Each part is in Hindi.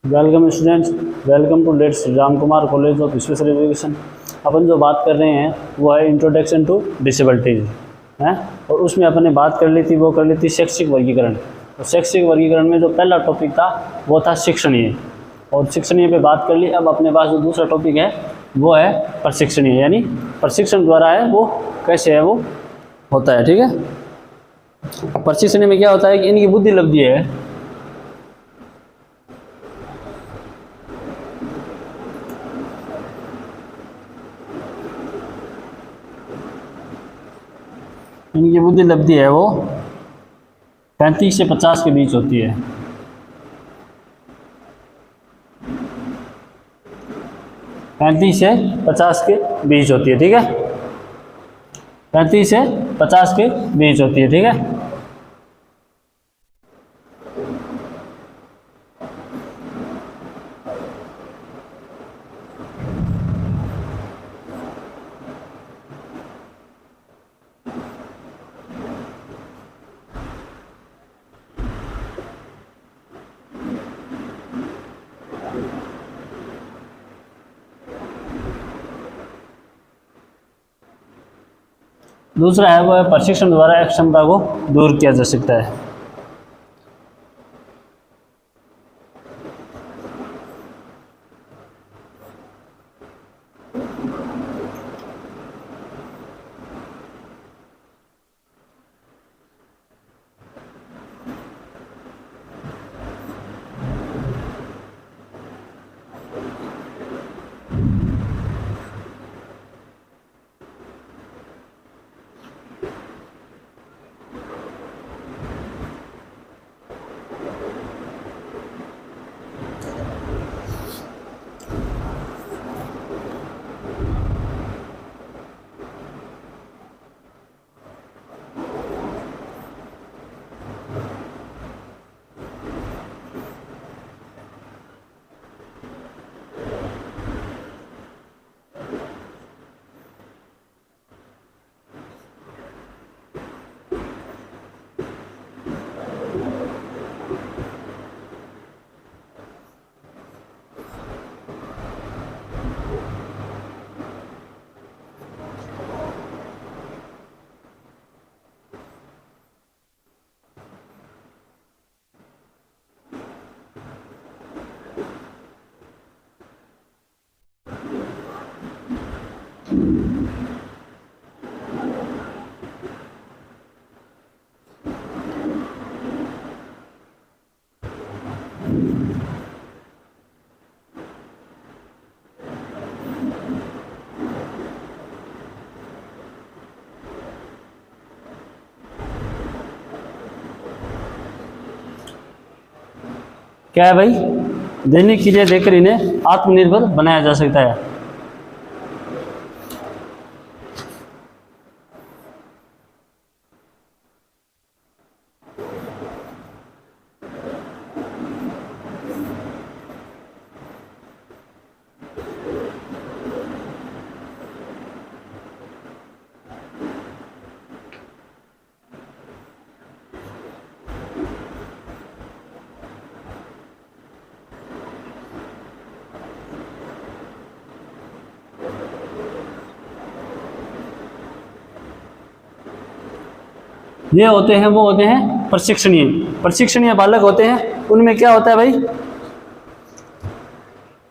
Welcome students, welcome to let's Ram Kumar college of special education. अपन जो बात कर रहे हैं वो है इंट्रोडक्शन टू डिसेबिलिटीज हैं, और उसमें अपन ने बात कर ली थी शैक्षिक वर्गीकरण। तो शैक्षिक वर्गीकरण में जो पहला टॉपिक था वो था शिक्षणीय, और शिक्षणीय पे बात कर ली। अब अपने पास जो दूसरा टॉपिक है वो है प्रशिक्षणीय, यानी प्रशिक्षण द्वारा है वो कैसे है वो होता है। ठीक है, प्रशिक्षण में क्या होता है कि इनकी बुद्धि लब्धि है, इनकी बुद्धि लब्धि है वो 35 से 50 के बीच होती है। 35 से 50 के बीच होती है। ठीक है, 35 से 50 के बीच होती है। ठीक है, दूसरा है वो है प्रशिक्षण द्वारा अक्षमता को दूर किया जा सकता है। क्या है भाई, दैनिक क्रिया देकर इन्हें आत्मनिर्भर बनाया जा सकता है। ये होते हैं प्रशिक्षणीय बालक होते हैं। उनमें क्या होता है भाई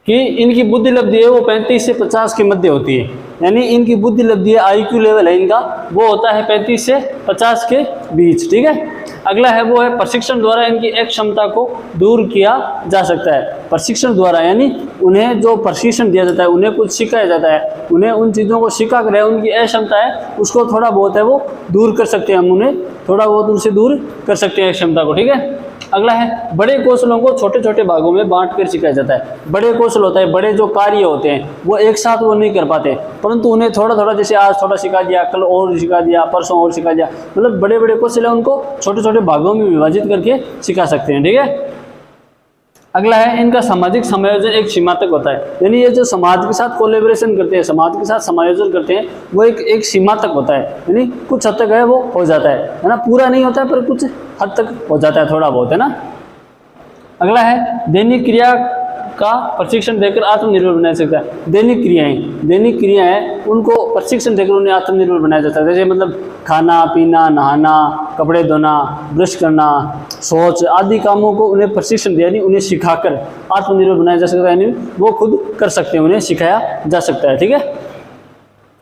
कि इनकी बुद्धि लब्धि है वो 35 से 50 के मध्य होती है, यानी इनकी बुद्धि लब्धि है, आईक्यू लेवल है इनका वो होता है 35 से 50 के बीच। ठीक है, अगला है वो है प्रशिक्षण द्वारा इनकी अक्षमता को दूर किया जा सकता है। प्रशिक्षण द्वारा यानी उन्हें जो प्रशिक्षण दिया जाता है, उन्हें कुछ सिखाया जाता है, उन्हें उन चीज़ों को सिखा कर उनकी अक्षमता है उसको थोड़ा बहुत है वो दूर कर सकते हैं, हम उन्हें थोड़ा बहुत उनसे दूर कर सकते हैं अक्षमता को। ठीक है, अगला है बड़े कौशलों को छोटे छोटे भागों में बांट कर सिखाया जाता है। बड़े कौशल होता है, बड़े जो कार्य होते हैं वो एक साथ वो नहीं कर पाते, परंतु उन्हें थोड़ा थोड़ा, जैसे आज थोड़ा सिखा दिया, कल और सिखा दिया, परसों और सिखा दिया, मतलब बड़े बड़े कौशल है उनको छोटे छोटे भागों में विभाजित करके सिखा सकते हैं। ठीक है, अगला है इनका सामाजिक समायोजन एक सीमा तक होता है, यानी ये जो समाज के साथ कोलेब्रेशन करते हैं, समाज के साथ समायोजन करते हैं, वो एक सीमा तक होता है, यानी कुछ हद तक है वो हो जाता है ना, पूरा नहीं होता है पर कुछ हद तक हो जाता है, थोड़ा बहुत, है ना। अगला है दैनिक क्रिया का प्रशिक्षण देकर आत्मनिर्भर बनाया जा सकता है। दैनिक क्रियाएं उनको प्रशिक्षण देकर उन्हें आत्मनिर्भर बनाया जा सकता है। जैसे मतलब खाना पीना, नहाना, कपड़े धोना, ब्रश करना, शौच आदि कामों को उन्हें प्रशिक्षण दिया, यानी उन्हें सिखाकर आत्मनिर्भर बनाया जा सकता है, यानी वो खुद कर सकते हैं, उन्हें सिखाया जा सकता है। ठीक है।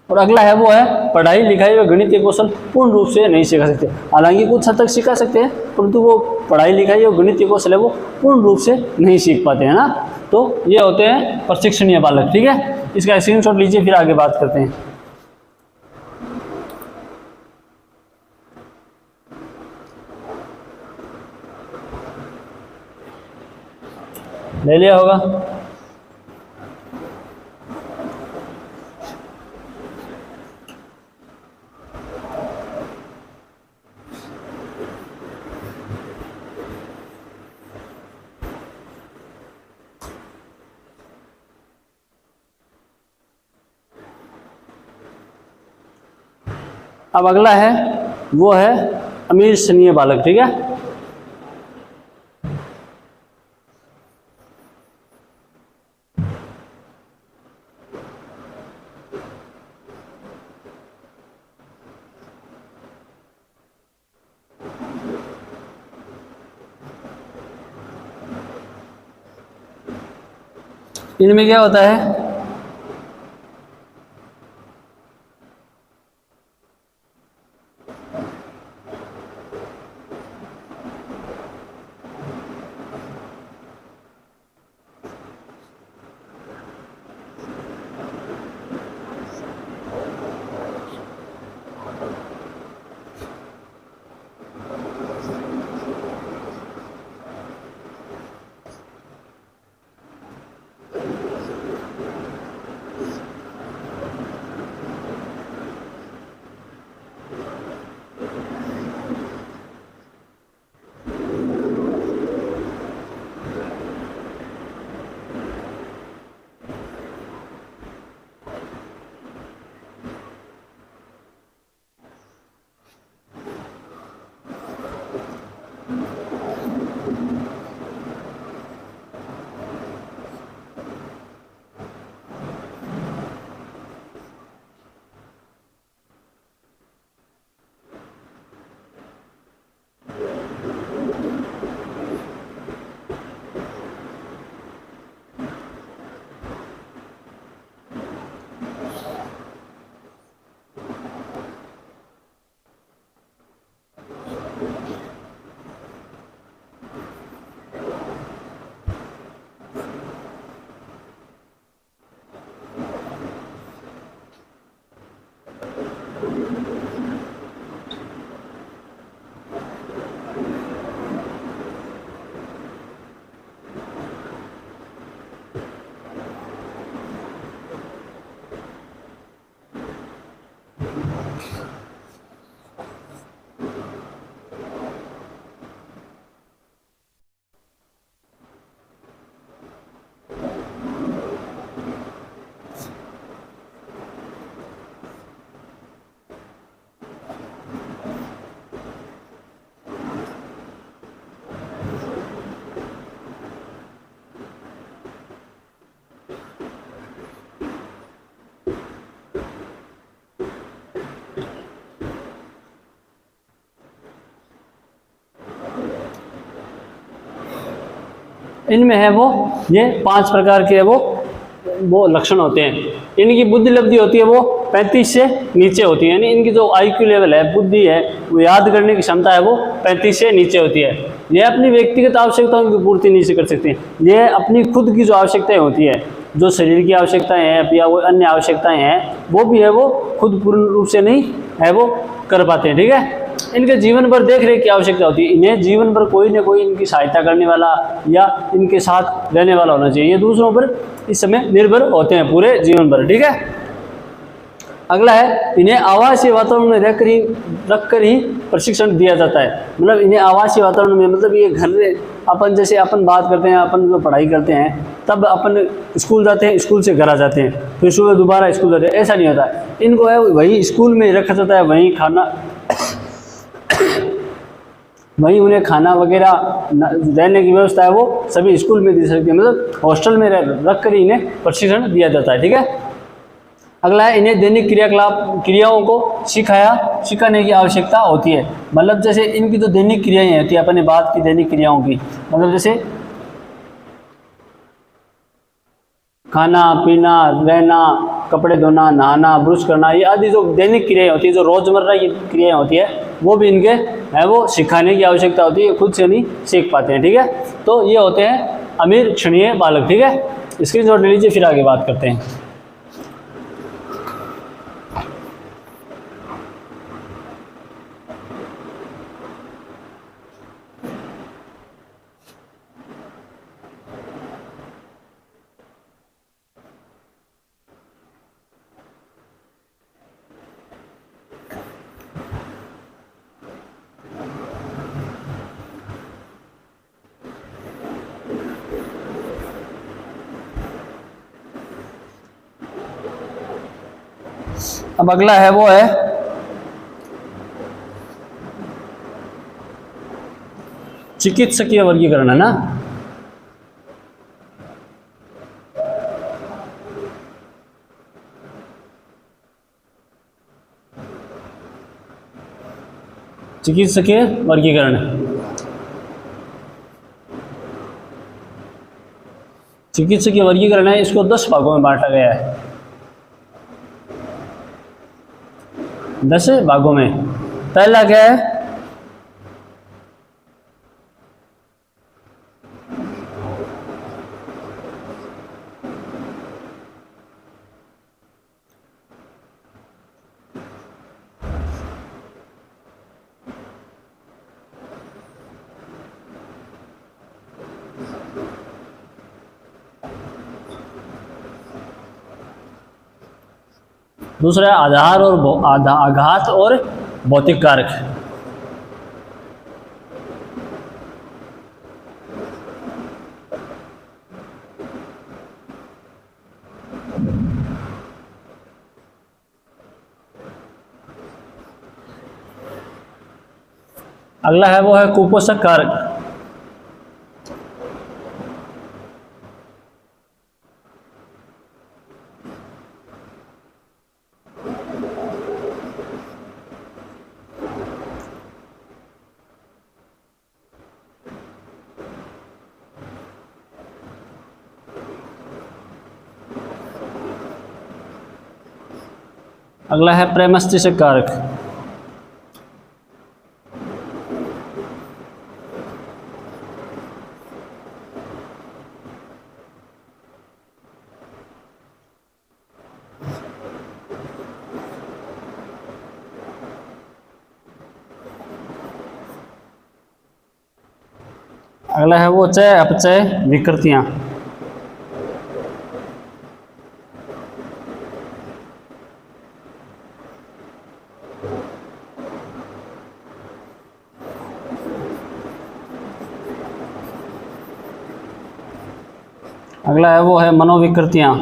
और अगला है वो है पढ़ाई लिखाई व गणित के कौशल पूर्ण रूप से नहीं सिखा सकते। हालांकि कुछ हद तक सिखा सकते हैं, परंतु वो पढ़ाई लिखाई और गणित के कौशल है वो पूर्ण रूप से नहीं सीख पाते हैं ना। तो ये होते हैं प्रशिक्षणीय बालक। ठीक है, इसका स्क्रीनशॉट लीजिए, फिर आगे बात करते हैं। ले लिया होगा। अब अगला है वो है अमीर श्रेणीय बालक। ठीक है, इनमें क्या होता है, इनमें है वो ये 5 प्रकार के वो लक्षण होते हैं। इनकी बुद्धि लब्धि होती है वो 35 से नीचे होती है, यानी इनकी जो IQ लेवल है, बुद्धि है, वो याद करने की क्षमता है वो 35 से नीचे होती है। ये अपनी व्यक्तिगत आवश्यकताओं की पूर्ति नहीं कर सकते। ये अपनी खुद की जो आवश्यकताएं होती है, जो शरीर की आवश्यकताएं हैं या वो अन्य आवश्यकताएं हैं, वो भी है वो खुद पूर्ण रूप से नहीं है वो कर पाते हैं। ठीक है, इनके जीवन भर देख रेख की आवश्यकता होती है। इन्हें जीवन भर कोई ना कोई इनकी सहायता करने वाला या इनके साथ रहने वाला होना चाहिए। ये दूसरों पर इस समय निर्भर होते हैं पूरे जीवन भर। ठीक है, अगला है इन्हें आवासीय वातावरण में रखकर ही प्रशिक्षण दिया जाता है। मतलब इन्हें आवासीय वातावरण में, मतलब ये घर, अपन जैसे अपन बात करते हैं, अपन जो पढ़ाई करते हैं, तब अपन स्कूल जाते हैं, स्कूल से घर आ जाते हैं, फिर सुबह दोबारा स्कूल जाते हैं, ऐसा नहीं होता है। इनको है वही स्कूल में रखा जाता है, वहीं खाना वहीं उन्हें खाना वगैरह रहने की व्यवस्था है वो सभी स्कूल में दी सकती है, मतलब हॉस्टल में रख कर इन्हें प्रशिक्षण दिया जाता है। ठीक है, अगला है इन्हें दैनिक क्रियाकलाप क्रियाओं को सिखाने की आवश्यकता होती है। मतलब जैसे इनकी जो दैनिक क्रियाएं होती है, अपने बात की दैनिक क्रियाओं की, मतलब जैसे खाना पीना, रहना, कपड़े धोना, नहाना, ब्रश करना, ये आदि जो दैनिक क्रियाएं होती है, जो रोजमर्रा की क्रियाएं होती है, वो भी इनके है वो सिखाने की आवश्यकता होती है, खुद से नहीं सीख पाते हैं। ठीक है, तो ये होते हैं अमीर क्षणीय बालक। ठीक है, स्क्रीनशॉट ले लीजिए, फिर आगे बात करते हैं। अब अगला है वो है चिकित्सकीय वर्गीकरण, है ना। चिकित्सकीय वर्गीकरण, चिकित्सकीय वर्गीकरण है, इसको 10 भागों में बांटा गया है। 10 भागों में। पहला क्या है, दूसरा है आधार और आघात और भौतिक कारक। अगला है वो है कुपोषक कारक। अगला है प्रमस्तिष्क कारक। अगला है वो चय अपचय विकृतियां। अगला है वो है मनोविकृतियां।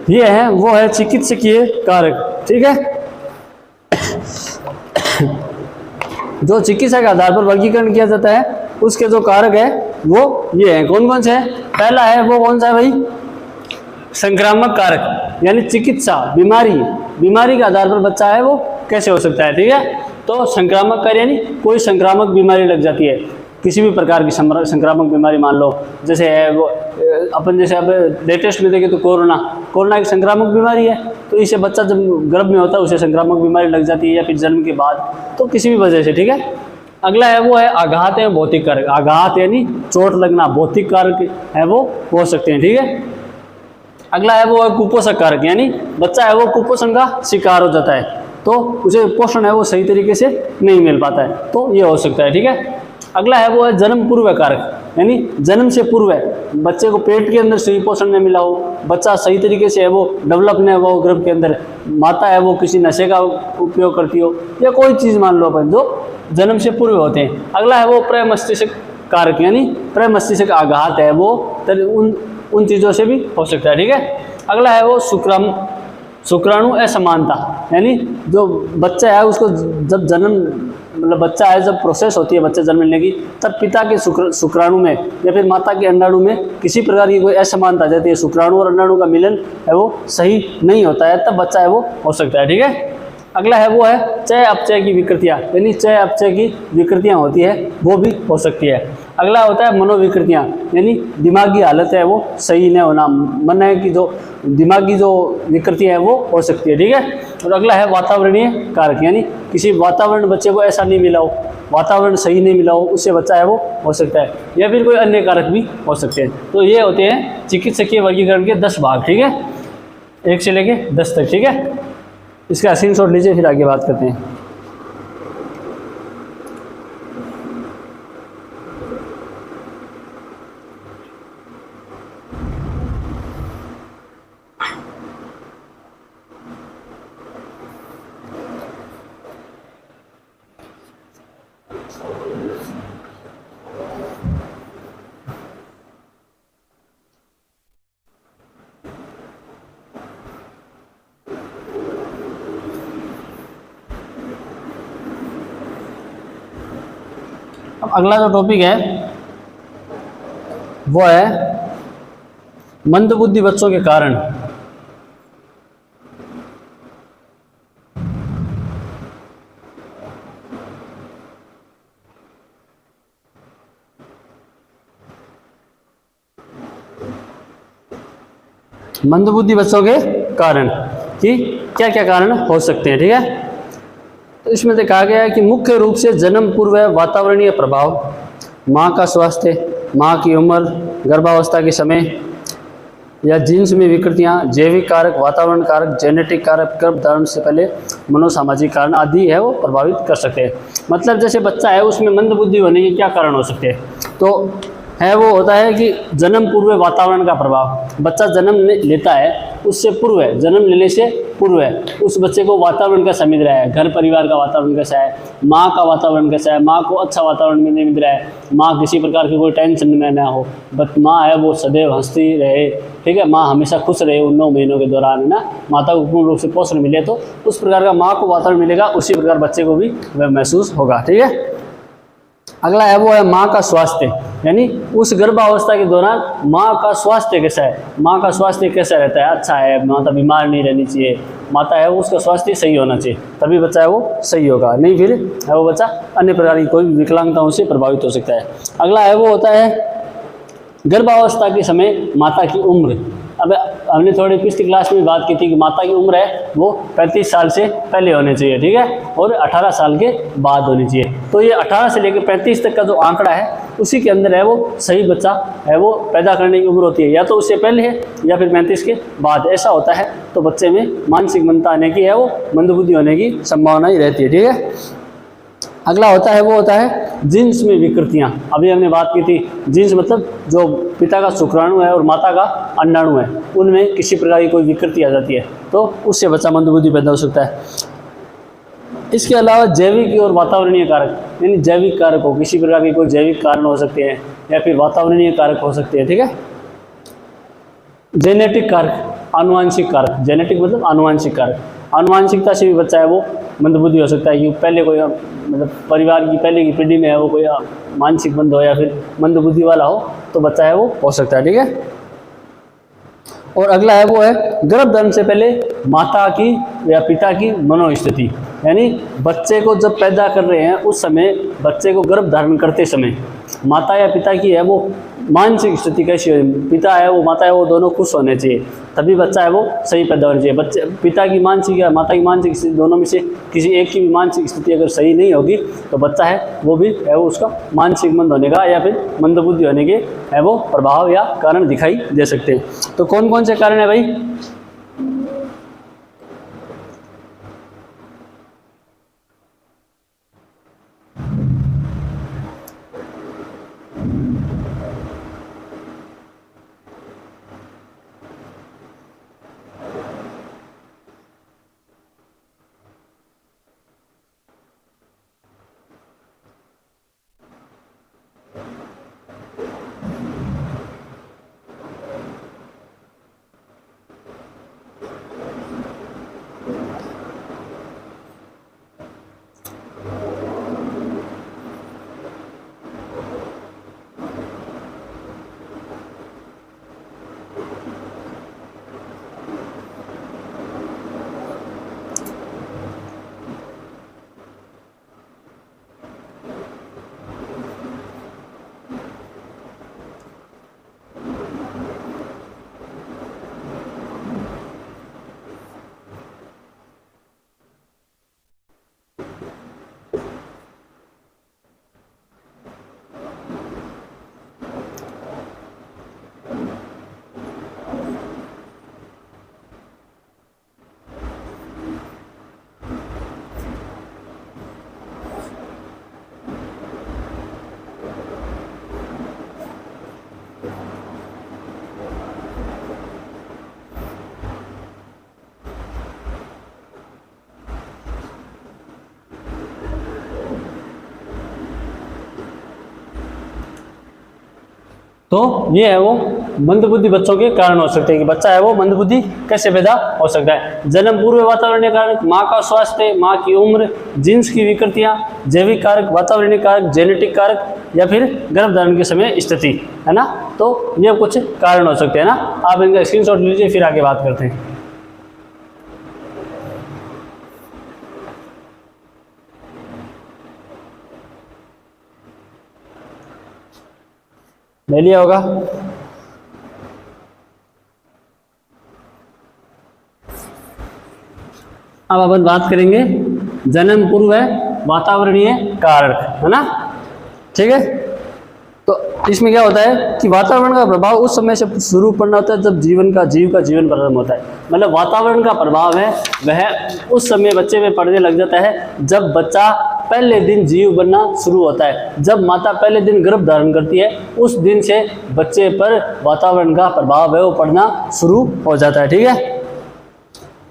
ये है वो है चिकित्सकीय कारक। ठीक है, जो चिकित्सा के आधार पर वर्गीकरण किया जाता है उसके जो कारक है वो ये है। कौन कौन से है? पहला है वो कौन सा है भाई? संक्रामक कारक, यानी चिकित्सा बीमारी के आधार पर बच्चा है वो कैसे हो सकता है। ठीक है, तो संक्रामक कारक यानी कोई संक्रामक बीमारी लग जाती है, किसी भी प्रकार की संक्रामक बीमारी, मान लो जैसे है वो अपन जैसे अब लेटेस्ट में देखें तो कोरोना एक संक्रामक बीमारी है, तो इसे बच्चा जब गर्भ में होता है उसे संक्रामक बीमारी लग जाती है या फिर जन्म के बाद, तो किसी भी वजह से। ठीक है, अगला है वो है आघात है भौतिक कारक। आघात यानी चोट लगना, भौतिक कारक है वो हो सकते हैं। ठीक है, अगला है वो है कुपोषक कारक, यानी बच्चा है वो कुपोषण का शिकार हो जाता है, तो उसे पोषण है वो सही तरीके से नहीं मिल पाता है, तो ये हो सकता है। ठीक है, अगला है वो है जन्म पूर्व कारक, यानी जन्म से पूर्व बच्चे को पेट के अंदर सही पोषण नहीं मिला हो, बच्चा सही तरीके से है वो डेवलप नहीं हुआ हो गर्भ के अंदर, माता है वो किसी नशे का उपयोग करती हो, या कोई चीज़ मान लो अपन जो जन्म से पूर्व होते हैं। अगला है वो प्रमस्तिष्क कारक, यानी प्रमस्तिष्क आघात है वो उन चीज़ों से भी हो सकता है, ठीक है। अगला है वो शुक्राणु असमानता, यानी जो बच्चा है उसको जब जन्म मतलब बच्चा है जब प्रोसेस होती है बच्चा जन्म लेने की, तब पिता के शुक्राणु में या फिर माता के अंडाणु में किसी प्रकार की कोई असमानता आ जाती है, शुक्राणु और अंडाणु का मिलन है वो सही नहीं होता है, तब बच्चा है वो हो सकता है, ठीक है। अगला है वो है चय अपचय की विकृतियाँ, यानी चय अपचय की विकृतियाँ होती है वो भी हो सकती है। अगला होता है मनोविकृतियाँ, यानी दिमागी हालत है वो सही नहीं होना, मन है कि जो दिमागी जो विकृतियाँ है वो हो सकती है, ठीक है। और अगला है वातावरणीय कारक, यानी किसी वातावरण बच्चे को ऐसा नहीं मिला हो, वातावरण सही नहीं मिला हो, उससे बच्चा है वो हो सकता है, या फिर कोई अन्य कारक भी हो सकते हैं। तो ये होते हैं चिकित्सकीय वर्गीकरण के 10 भाग, ठीक है, 1 से लेके 10 तक, ठीक है। इसका स्क्रीनशॉट लीजिए, फिर आगे बात करते हैं। अब अगला जो टॉपिक है वो है मंदबुद्धि बच्चों के कारण। मंदबुद्धि बच्चों के कारण कि क्या क्या कारण हो सकते हैं, ठीक है। तो इसमें देखा गया है कि मुख्य रूप से जन्म पूर्व वातावरणीय प्रभाव, माँ का स्वास्थ्य, माँ की उम्र, गर्भावस्था के समय या जीन्स में विकृतियाँ, जैविक कारक, वातावरण कारक, जेनेटिक कारक, गर्भधारण से पहले मनोसामाजिक कारण आदि है वो प्रभावित कर सकते हैं। मतलब जैसे बच्चा है उसमें मंदबुद्धि होने के क्या कारण हो सकते हैं, तो है वो होता है कि जन्म पूर्व वातावरण का प्रभाव, बच्चा जन्म लेता है उससे पूर्व है, जन्म लेने से पूर्व है उस बच्चे को वातावरण कैसा मिल रहा है, घर परिवार का वातावरण कैसा है, माँ का वातावरण कैसा है, माँ को अच्छा वातावरण मिल रहा है, माँ किसी प्रकार की कोई टेंशन में ना हो, बट माँ है वो सदैव हंसती रहे, ठीक है, माँ हमेशा खुश रहे उन 9 महीनों के दौरान, है ना, माता को पूर्ण रूप से पोषण मिले, तो उस प्रकार का माँ को वातावरण मिलेगा, उसी प्रकार बच्चे को भी वह महसूस होगा, ठीक है। अगला है वो है माँ का स्वास्थ्य, यानी उस गर्भावस्था के दौरान माँ का स्वास्थ्य कैसा है, माँ का स्वास्थ्य कैसा रहता है, अच्छा है, माता बीमार नहीं रहनी चाहिए, माता है वो उसका स्वास्थ्य सही होना चाहिए, तभी बच्चा है वो सही होगा, नहीं फिर है वो बच्चा अन्य प्रकार की कोई विकलांगताओं से प्रभावित हो सकता है। अगला है वो होता है गर्भावस्था के समय माता की उम्र। अब हमने थोड़ी पिछली क्लास में बात की थी कि माता की उम्र है वो 35 साल से पहले होनी चाहिए, ठीक है, और 18 साल के बाद होनी चाहिए। तो ये 18 से लेकर 35 तक का जो आंकड़ा है उसी के अंदर है वो सही बच्चा है वो पैदा करने की उम्र होती है, या तो उससे पहले है या फिर 35 के बाद ऐसा होता है, तो बच्चे में मानसिक मंदता आने की है वो मंदबुद्धि होने की संभावना ही रहती है, ठीक है। अगला होता है वो होता है जीन्स में विकृतियाँ। अभी हमने बात की थी जीन्स मतलब जो पिता का शुक्राणु है और माता का अंडाणु है उनमें किसी प्रकार की कोई विकृति आ जाती है तो उससे बच्चा मंदबुद्धि पैदा हो सकता है। इसके अलावा जैविक और वातावरणीय कारक, यानी जैविक कारक हो, किसी प्रकार के कोई जैविक कारण हो सकते हैं या फिर वातावरणीय कारक हो सकते हैं, ठीक है। जेनेटिक कारक, आनुवांशिक कारक, जेनेटिक मतलब आनुवांशिक कारक, आनुवांशिकता से भी बच्चा है वो मंदबुद्धि हो सकता है कि पहले कोई मतलब परिवार की पहले की पीढ़ी में है वो कोई मानसिक मंद हो या फिर मंदबुद्धि वाला हो तो बच्चा है वो हो सकता है, ठीक है। और अगला है वो है गर्भधारण से पहले माता की या पिता की मनोस्थिति, यानी बच्चे को जब पैदा कर रहे हैं उस समय बच्चे को गर्भ धारण करते समय माता या पिता की है वो मानसिक स्थिति कैसी हो, पिता है वो माता है वो दोनों खुश होने चाहिए तभी बच्चा है वो सही पैदा होना चाहिए। बच्चे पिता की मानसिक या माता की मानसिक स्थिति दोनों में से किसी एक की भी मानसिक स्थिति अगर सही नहीं होगी तो बच्चा है वो भी है वो उसका मानसिक मंद होने का या फिर मंदबुद्धि होने के है वो प्रभाव या कारण दिखाई दे सकते हैं। तो कौन कौन से कारण है भाई? तो ये है वो मंदबुद्धि बच्चों के कारण हो सकते हैं कि बच्चा है वो मंदबुद्धि कैसे पैदा हो सकता है। जन्म पूर्व वातावरणीय कारक, माँ का स्वास्थ्य, माँ की उम्र, जीन्स की विकृतियाँ, जैविक कारक, वातावरणीय कारक, जेनेटिक कारक, या फिर गर्भधारण के समय स्थिति, है ना। तो ये कुछ कारण हो सकते हैं ना। आप इनका स्क्रीनशॉट लीजिए, फिर आगे बात करते हैं। ले लिया होगा। अब अपन बात करेंगे जन्म पूर्व वातावरणीय कारक, है ना, ठीक है। तो इसमें क्या होता है कि वातावरण का प्रभाव उस समय से शुरू पड़ना होता है जब जीव का जीवन प्रारंभ होता है। मतलब वातावरण का प्रभाव है वह उस समय बच्चे में पड़ने लग जाता है जब बच्चा पहले दिन जीव बनना शुरू होता है। जब माता पहले दिन गर्भ धारण करती है उस दिन से बच्चे पर वातावरण का प्रभाव है वो पड़ना शुरू हो जाता है, ठीक है।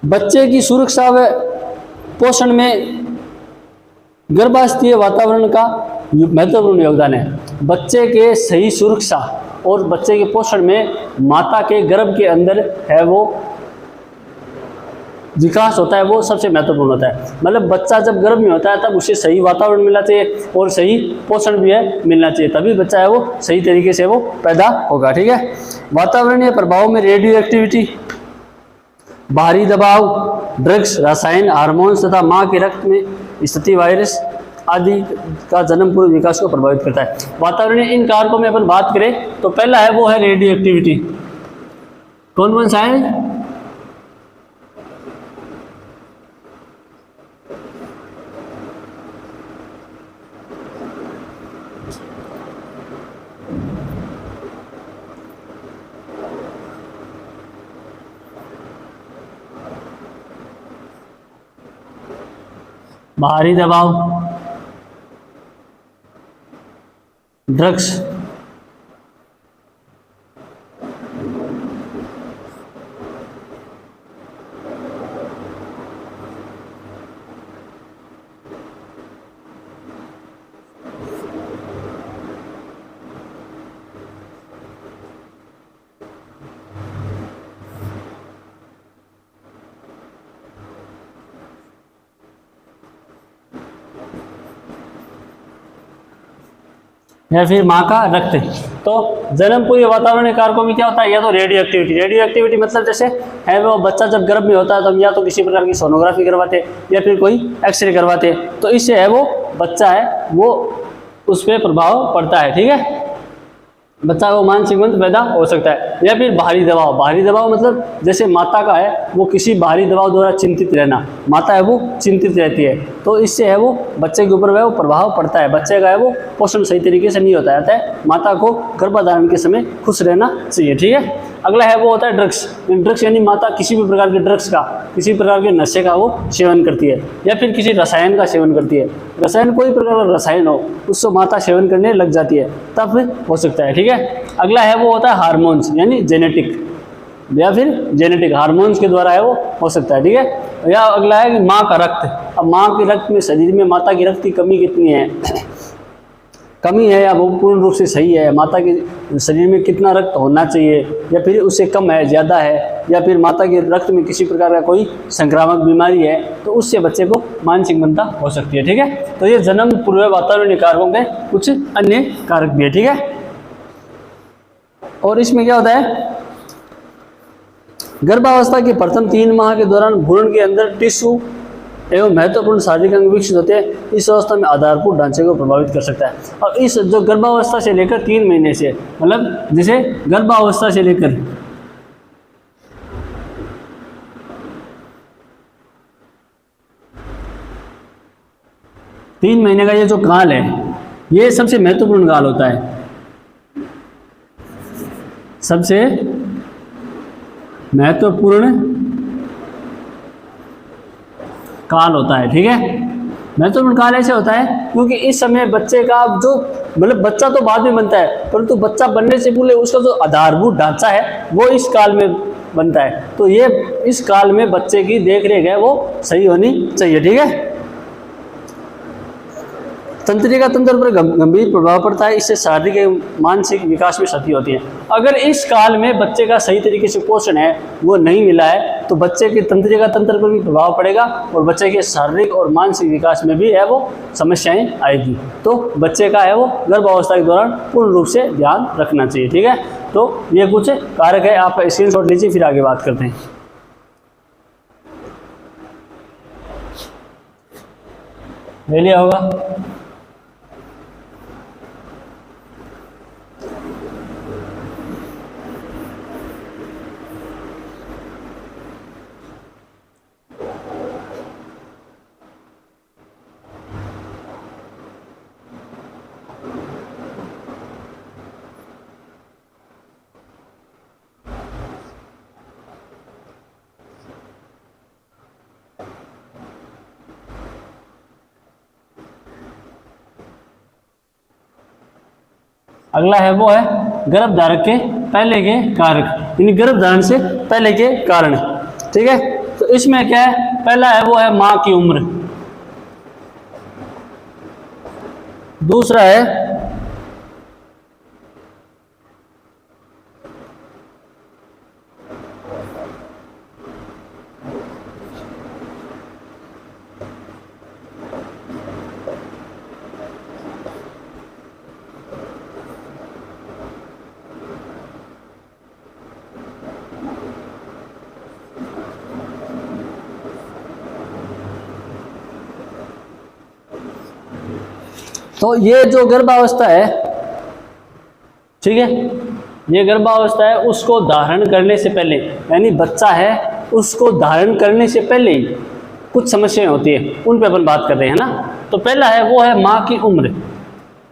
बच्चे की सुरक्षा व पोषण में गर्भावस्थीय वातावरण का महत्वपूर्ण योगदान है। बच्चे के सही सुरक्षा और बच्चे के पोषण में माता के गर्भ के अंदर है वो विकास होता है वो सबसे महत्वपूर्ण होता है। मतलब बच्चा जब गर्भ में होता है तब उसे सही वातावरण मिलना चाहिए और सही पोषण भी है मिलना चाहिए, तभी बच्चा है वो सही तरीके से वो पैदा होगा, ठीक है। वातावरणीय प्रभाव में रेडियो एक्टिविटी, बाहरी दबाव, ड्रग्स, रसायन, हार्मोन्स तथा माँ के रक्त में स्थिति, वायरस आदि का जन्म पूर्व विकास को प्रभावित करता है। वातावरणीय इन कारकों में अपन बात करें तो पहला है वो है रेडियो एक्टिविटी। कौन कौन सा है? बाहरी दबाव, ड्रग्स, या फिर माँ का रक्त। तो जन्म पूर्व वातावरणीय कारकों में क्या होता है? या तो रेडियो एक्टिविटी। रेडियो एक्टिविटी मतलब जैसे है वो बच्चा जब गर्भ में होता है तो हम या तो किसी प्रकार की सोनोग्राफी करवाते या फिर कोई एक्सरे करवाते, तो इससे है वो बच्चा है वो उस पर प्रभाव पड़ता है, ठीक है। बच्चा वो मानसिक मंद पैदा हो सकता है। या फिर बाहरी दबाव। बाहरी दबाव मतलब जैसे माता का है वो किसी बाहरी दबाव द्वारा चिंतित रहना, माता है वो चिंतित रहती है तो इससे है वो बच्चे के ऊपर वो प्रभाव पड़ता है। बच्चे का है वो पोषण सही तरीके से नहीं होता है, माता को गर्भाधारण के समय खुश रहना चाहिए, ठीक है। अगला है वो होता है ड्रग्स। ड्रग्स यानी माता किसी भी प्रकार के ड्रग्स का, किसी प्रकार के नशे का वो सेवन करती है या फिर किसी रसायन का सेवन करती है। रसायन कोई प्रकार का रसायन हो उससे माता सेवन करने लग जाती है तब फिर हो सकता है, ठीक है। अगला है वो होता है हार्मोन्स यानी जेनेटिक या फिर जेनेटिक हार्मोन्स के द्वारा है वो हो सकता है, ठीक है। या अगला है कि माँ का रक्त। अब माँ के रक्त में शरीर में माता की रक्त की कमी कितनी है, कमी है या वो पूर्ण रूप से सही है, माता के शरीर में कितना रक्त होना चाहिए या फिर उससे कम है ज़्यादा है, या फिर माता के रक्त में किसी प्रकार का कोई संक्रामक बीमारी है तो उससे बच्चे को मानसिक मंदता हो सकती है, ठीक है। तो ये जन्म पूर्व वातावरणीय कारकों के कुछ अन्य कारक भी है, ठीक है। और इसमें क्या होता है, गर्भावस्था के प्रथम 3 माह के दौरान भ्रूण के अंदर टिश्यू एवं महत्वपूर्ण शारीरिक अंग विकसित होते हैं। इस अवस्था में आधारभूत ढांचे को प्रभावित कर सकता है। और इस जो गर्भावस्था से लेकर 3 महीने से, मतलब जैसे गर्भावस्था से लेकर 3 महीने का ये जो काल है ये सबसे महत्वपूर्ण काल होता है, सबसे महत्वपूर्ण काल होता है, ठीक है। महत्वपूर्ण काल ऐसे होता है क्योंकि इस समय बच्चे का जो मतलब बच्चा तो बाद में बनता है परंतु बच्चा बनने से पहले उसका जो आधारभूत ढांचा है वो इस काल में बनता है। तो ये इस काल में बच्चे की देख रेख है वो सही होनी चाहिए, ठीक है। तंत्रिका तंत्र पर गंभीर प्रभाव पड़ता है, इससे शारीरिक एवं मानसिक विकास में क्षति होती है। अगर इस काल में बच्चे का सही तरीके से पोषण है वो नहीं मिला है तो बच्चे के तंत्रिका तंत्र पर भी प्रभाव पड़ेगा और बच्चे के शारीरिक और मानसिक विकास में भी है वो समस्याएं आएगी। तो बच्चे का है वो गर्भावस्था के दौरान पूर्ण रूप से ध्यान रखना चाहिए। ठीक है, तो ये कुछ कारक है, आप स्क्रीनशॉट लीजिए, फिर आगे बात करते हैं। ले लिया होगा। अगला है वो है गर्भधारक के पहले के कारक, यानी गर्भधारण से पहले के कारण। ठीक है, तो इसमें क्या है, पहला है वो है माँ की उम्र, दूसरा है तो ये जो गर्भावस्था है, ठीक है, ये गर्भावस्था है, उसको धारण करने से पहले, यानी बच्चा है उसको धारण करने से पहले ही कुछ समस्याएं होती है, उन पे अपन बात कर रहे हैं ना। तो पहला है वो है माँ की उम्र।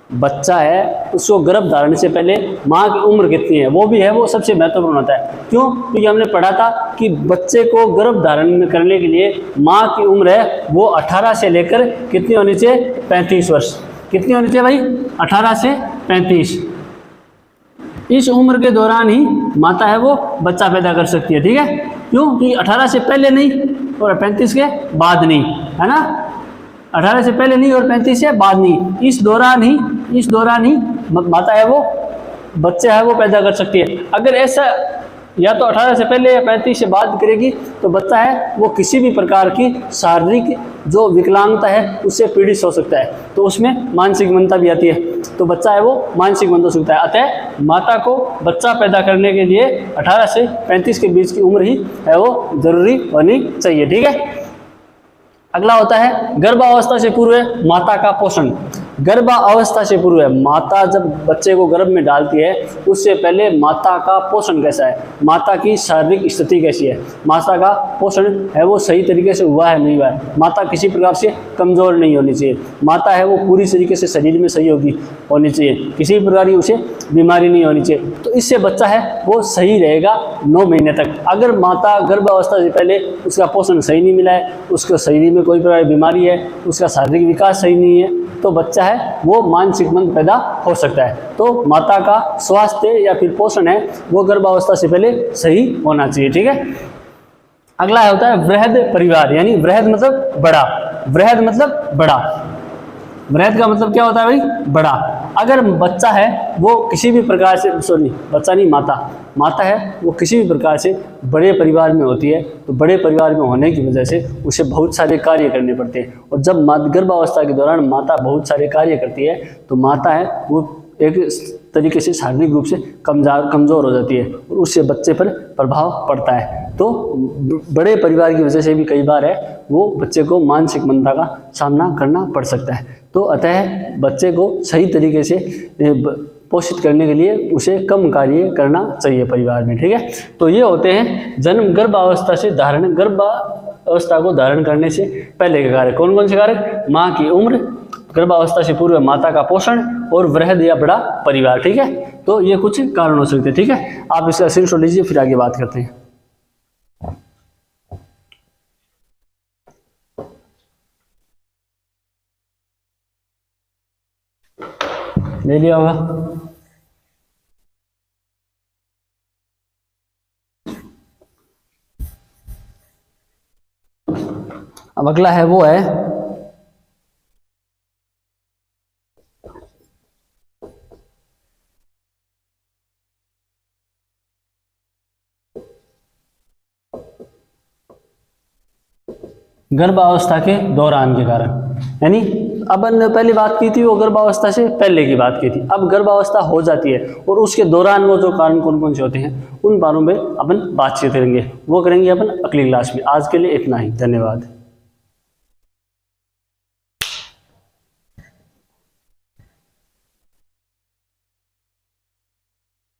बच्चा है उसको गर्भ धारण से पहले माँ की उम्र कितनी है, वो भी है वो सबसे महत्वपूर्ण होता है। क्यों? क्योंकि हमने पढ़ा था कि बच्चे को गर्भ धारण करने के लिए माँ की उम्र है वो 18 से लेकर कितनी होनी चाहिए, 35 वर्ष। कितनी होनी चाहिए भाई, 18 से 35। इस उम्र के दौरान ही माता है वो बच्चा पैदा कर सकती है। ठीक है, क्यों? क्योंकि 18 से पहले नहीं और 35 के बाद नहीं, है ना। 18 से पहले नहीं और 35 से बाद नहीं, इस दौरान ही माता है वो बच्चे है वो पैदा कर सकती है। अगर ऐसा या तो 18 से पहले या 35 से बाद करेगी तो बच्चा है वो किसी भी प्रकार की शारीरिक जो विकलांगता है उससे पीड़ित हो सकता है, तो उसमें मानसिक मंदता भी आती है, तो बच्चा है वो मानसिक मंद हो सकता है। अतः माता को बच्चा पैदा करने के लिए 18 से 35 के बीच की उम्र ही है वो जरूरी होनी चाहिए। ठीक है, अगला होता है गर्भावस्था से पूर्व माता का पोषण। गर्भावस्था से पूर्व है, माता जब बच्चे को गर्भ में डालती है उससे पहले माता का पोषण कैसा है, माता की शारीरिक स्थिति कैसी है, माता का पोषण है वो सही तरीके से हुआ है नहीं हुआ है, माता किसी प्रकार से कमज़ोर नहीं होनी चाहिए, माता है वो पूरी तरीके से शरीर में सही होनी चाहिए, किसी प्रकार की उसे बीमारी नहीं होनी चाहिए, तो इससे बच्चा है वो सही रहेगा 9 महीने तक। अगर माता गर्भावस्था से पहले उसका पोषण सही नहीं मिला है, उसके शरीर में कोई प्रकार की बीमारी है, उसका शारीरिक विकास सही नहीं है, तो बच्चा है वो मानसिक मंद पैदा हो सकता है। तो माता का स्वास्थ्य या फिर पोषण है वो गर्भावस्था से पहले सही होना चाहिए। ठीक है, अगला होता है वृहद परिवार, यानी वृहद मतलब बड़ा, वृहद मतलब बड़ा, वृहद का मतलब क्या होता है भाई, बड़ा। अगर बच्चा है वो किसी भी प्रकार से, सॉरी बच्चा नहीं, माता है वो किसी भी प्रकार से बड़े परिवार में होती है, तो बड़े परिवार में होने की वजह से उसे बहुत सारे कार्य करने पड़ते हैं, और जब गर्भावस्था के दौरान माता बहुत सारे कार्य करती है तो माता है वो एक तरीके से शारीरिक रूप से कमज़ोर हो जाती है और उससे बच्चे पर प्रभाव पड़ता है। तो बड़े परिवार की वजह से भी कई बार है वो बच्चे को मानसिक मंदता का सामना करना पड़ सकता है। तो अतः बच्चे को सही तरीके से पोषित करने के लिए उसे कम कार्य करना चाहिए परिवार में। ठीक है, तो ये होते हैं जन्म गर्भावस्था से धारण, गर्भावस्था को धारण करने से पहले के कारक। कौन कौन से कारक? माँ की उम्र, गर्भावस्था से पूर्व माता का पोषण और वृहद या बड़ा परिवार। ठीक है, तो ये कुछ कारण हो सकते हैं। ठीक है, आप इसका स्क्रीनशॉट लीजिए, फिर आगे बात करते हैं। ले लिया होगा। अब अगला है वो है गर्भावस्था के दौरान के कारण, यानी अपन पहले बात की थी वो गर्भावस्था से पहले की बात की थी, अब गर्भावस्था हो जाती है और उसके दौरान वो जो कारण कौन कौन से होते हैं उन बारों में अपन बातचीत करेंगे, वो करेंगे अपन अगली क्लास में। आज के लिए इतना ही, धन्यवाद।